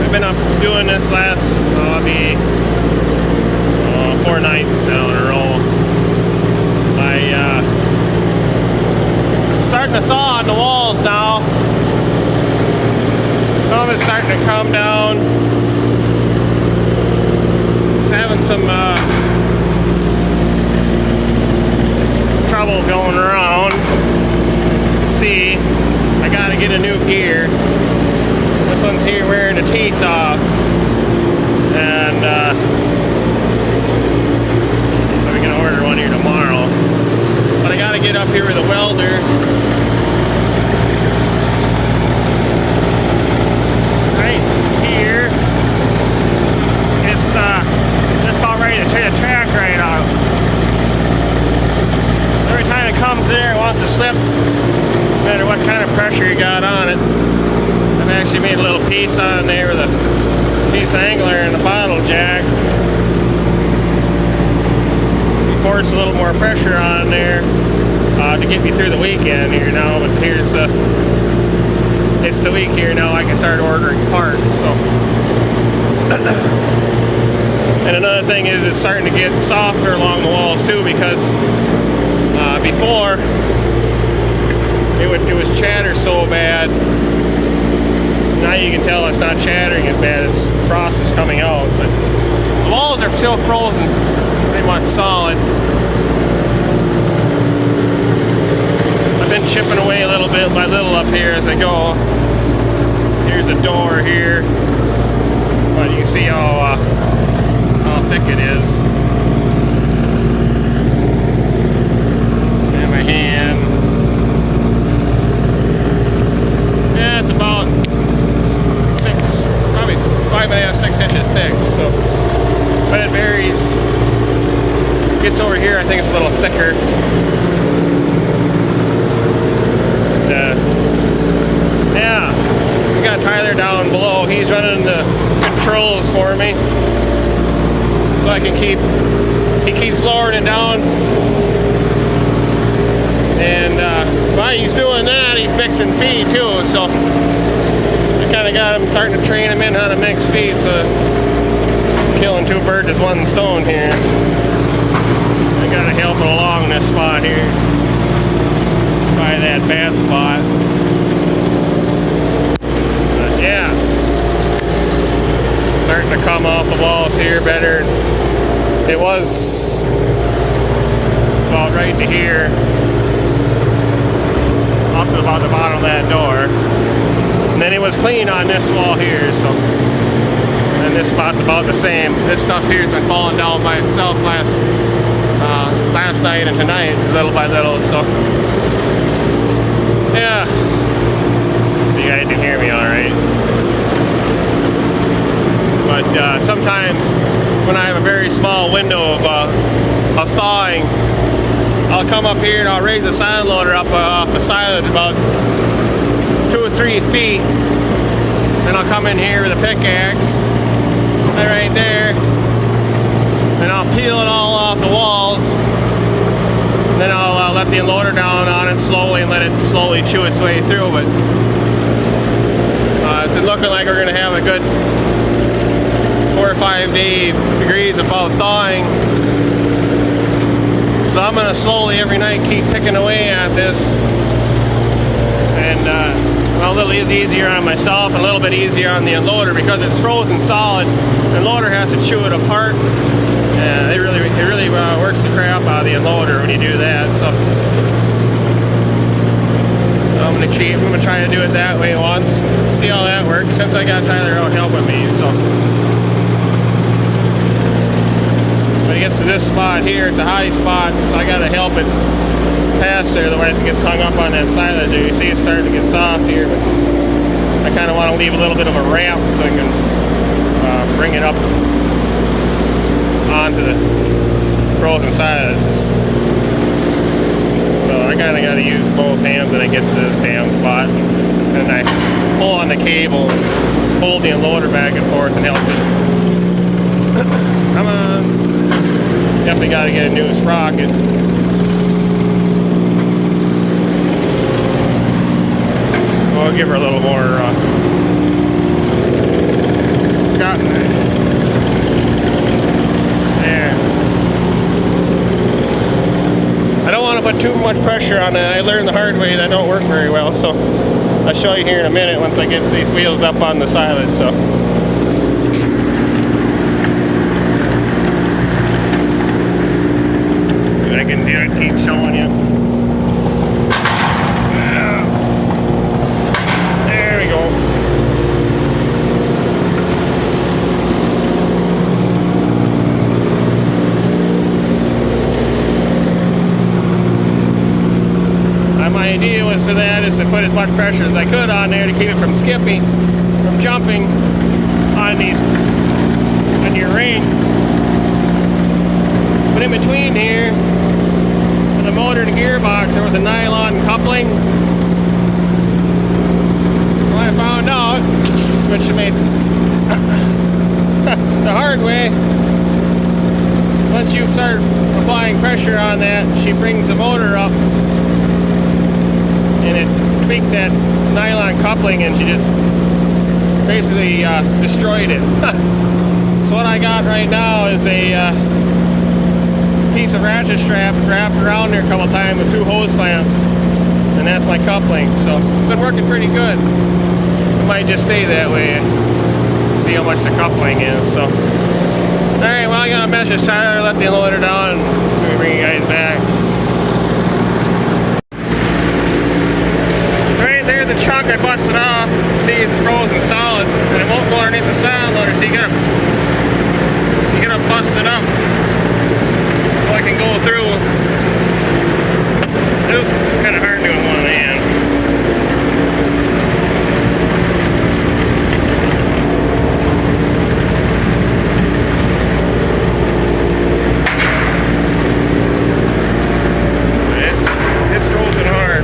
I've been up doing this last, I'll be 4 nights now in a row. It's starting to thaw on the walls now. Some of it's starting to come down. It's having some trouble going around. See, I gotta get a new gear. This one's here wearing the teeth off. And I'm gonna order one here tomorrow. But I gotta get up here with a welder. Right here. It's just about ready to tear the track right off. Every time it comes there, it wants to slip, no matter what kind of pressure you got on it. I've actually made a little piece on there with a piece of angler and a bottle jack. You force a little more pressure on there to get me through the weekend here now, but here's it's the week here now, I can start ordering parts. So and another thing is it's starting to get softer along the walls too, because before it was chatter so bad. Now you can tell it's not chattering as bad, it's frost is coming out, but the walls are still frozen pretty much solid. I've been chipping away a little bit by little up here as I go. Here's a door here, but you can see how thick it is. And my hand. Yeah, it's about 5.5, 6 inches thick. So, but it varies. Gets over here, I think it's a little thicker. Yeah, we got Tyler down below. He's running the controls for me, so I can he keeps lowering it down. And while he's doing that, he's mixing feed too. So I kind of got him, starting to train him in how to mix feed. So killing 2 birds with 1 stone here. I gotta help it along this spot here. Probably that bad spot. But yeah, starting to come off the walls here better. It was about right to here, up to about the bottom of that door. And then it was clean on this wall here, so. And this spot's about the same. This stuff here has been falling down by itself last night and tonight, little by little, so. Yeah. You guys can hear me all right. But sometimes when I have a very small window of thawing, I'll come up here and I'll raise the side loader up off the side about 2 or 3 feet. Then I'll come in here with a pickaxe, right there, and I'll peel it all off the walls. Then I'll let the unloader down on it slowly and let it slowly chew its way through. But it's looking like we're going to have a good 4 or 5 degrees above thawing. So I'm going to slowly every night keep picking away at this. And well, a little easier on myself and a little bit easier on the unloader because it's frozen solid. The unloader has to chew it apart. Yeah, it really works the crap out of the unloader when you do that. So I'm gonna try to do it that way once. See how that works. Since I got Tyler out helping me, so. When it gets to this spot here, it's a high spot, so I gotta help it pass there, otherwise it gets hung up on that side of the. You see it's starting to get soft here, but I kind of want to leave a little bit of a ramp so I can bring it up onto the frozen side of this. So I kind of got to use both hands when it gets to this damn spot, and I pull on the cable, hold the unloader back and forth, and helps it. Come on. Definitely got to get a new sprocket. We'll give her a little more up. There. I don't want to put too much pressure on it. I learned the hard way that don't work very well, so I'll show you here in a minute once I get these wheels up on the silage. So I can do it, keep showing you. There we go. My idea was for that is to put as much pressure as I could on there to keep it from skipping, from jumping on your ring. But in between here, for the motor and the gearbox, there was a nylon coupling. Well, I found out, which I made the hard way, once you start applying pressure on that, she brings the motor up and it tweaked that nylon coupling and she just basically destroyed it. So what I got right now is a piece of ratchet strap wrapped around there a couple times with 2 hose clamps, and that's my coupling. So it's been working pretty good. It might just stay that way. See how much the coupling is. So alright, well, I gotta message Tyler, let the unloader down, and let me bring you guys back. Right there, the chunk I busted off. See, it's frozen solid, and it won't go underneath the side loader, so you gotta bust it up so I can go through. Oop, kind of hard doing one hand. It's frozen hard.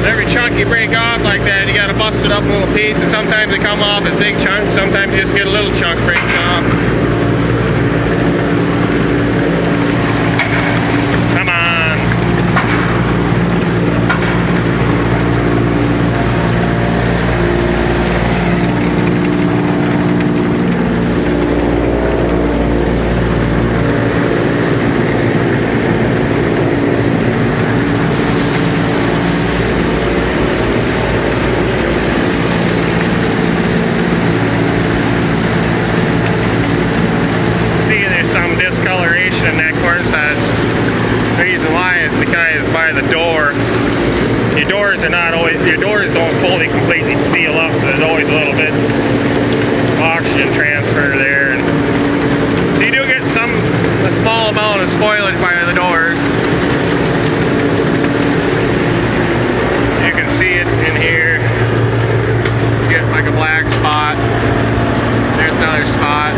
Every chunk you break off like that, you gotta bust it up in little pieces. Sometimes they come off as big chunks, sometimes you just get a little chunk breaks off. Come on. Your doors don't fully completely seal up, so there's always a little bit of oxygen transfer there. And so you do get a small amount of spoilage by the doors. You can see it in here. You get like a black spot. There's another spot.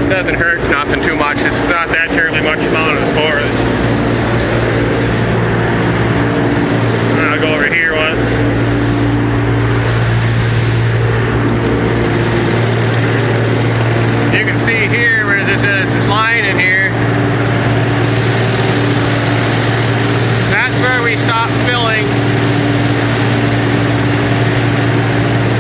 It doesn't hurt nothing too much. It's not that terribly much amount of spoilage. I'll go over here once. You can see here where this is, this line in here. That's where we stopped filling.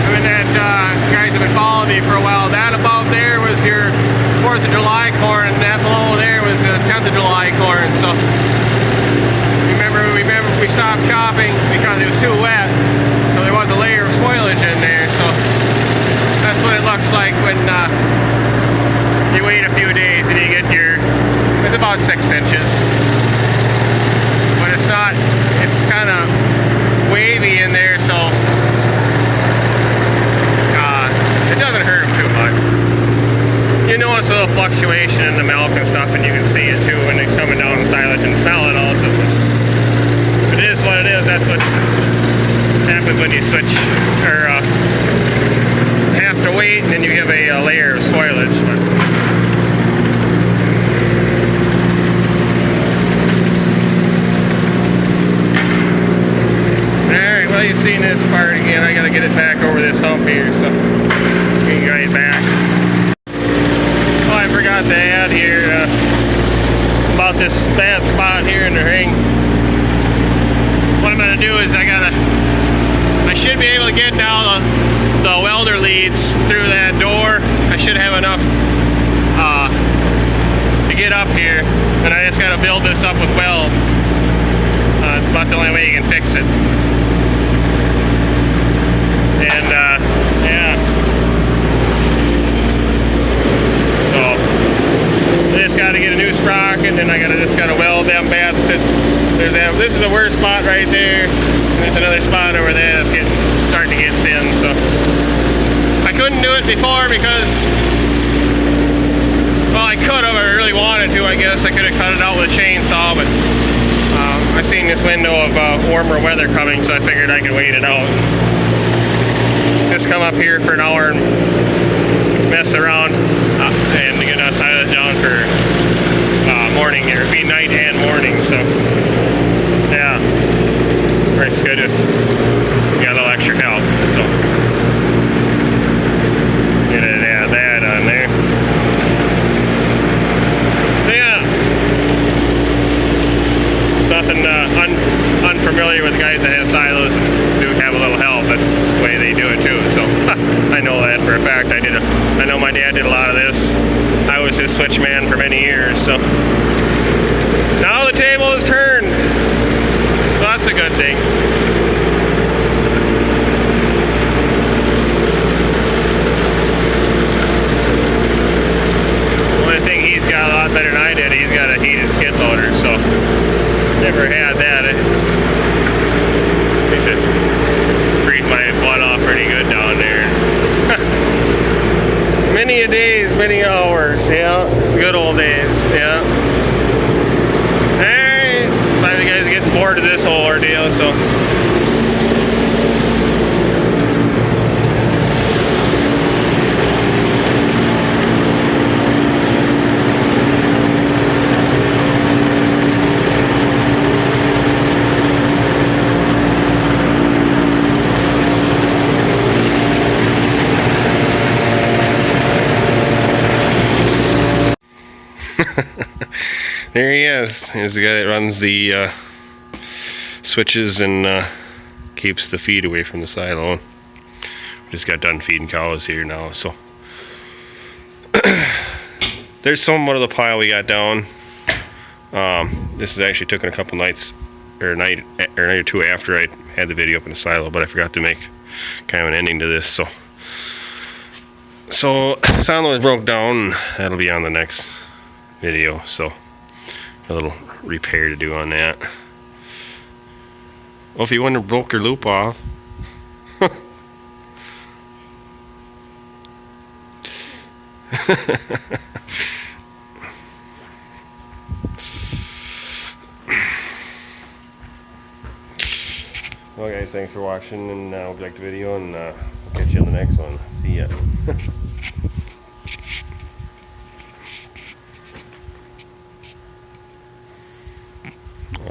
I mean, that you guys have been following me for a while. That above there was your 4th of July corn, and that below there was the 10th of July corn. So remember we stopped chopping because it was too wet, so there was a layer of spoilage in there. So that's what it looks like when you wait a few days and you get it's about 6 inches, but it's kind of wavy in there, so it doesn't hurt them too much. You notice a little fluctuation in the milk and stuff, and you can see it too when it's coming down the silage and smell it also. It is what it is. That's what happens when you switch or have to wait and then you have a layer of spoilage. Alright, well, you've seen this part again. I gotta get it back over this hump here, so we can get it back. Oh, I forgot to add here about this bad spot here in the ring. what I'm gonna do is I should be able to get down the welder leads through that door. I should have enough to get up here, and I just gotta build this up with weld. It's about the only way you can fix it. And yeah. So I just gotta get a new sprocket, and then I just gotta weld them bats. There's that. This is the worst spot right there. There's another spot over there that's starting to get thin. So I couldn't do it before because, well, I could have. I really wanted to. I guess I could have cut it out with a chainsaw, but I seen this window of warmer weather coming, so I figured I could wait it out. Just come up here for an hour and mess around and get outside of the down for morning. It would be night and morning, so yeah, it's good if you got a little extra help. So get it, add that on there. So yeah, it's nothing unfamiliar with guys that have silos and do have a little help. That's the way they do it too. So I know that for a fact. I know my dad did a lot of this. I was his switch man for many years. So now the table is turned. So that's a good thing. Only thing he's got a lot better than I did, he's got a heated skid loader, so never had that. He should freeze my butt off pretty good down there. Many a days, many hours, yeah. Good old days, yeah. Alright, finally the guys are getting bored of this whole ordeal, so. There he is. He's the guy that runs the switches and keeps the feed away from the silo. We just got done feeding cows here now, so there's somewhat of the pile we got down. This is actually taking a couple nights or a night or two after I had the video up in the silo, but I forgot to make kind of an ending to this. So silo is broke down. That'll be on the next video. So a little repair to do on that. Well, if you wouldn't have broke your loop off. Well guys, thanks for watching, and hope you liked the video, and I'll catch you on the next one. See ya.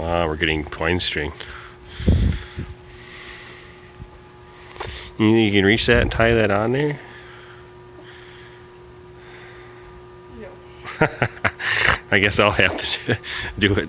We're getting twine string. You can reach that and tie that on there? No. I guess I'll have to do it.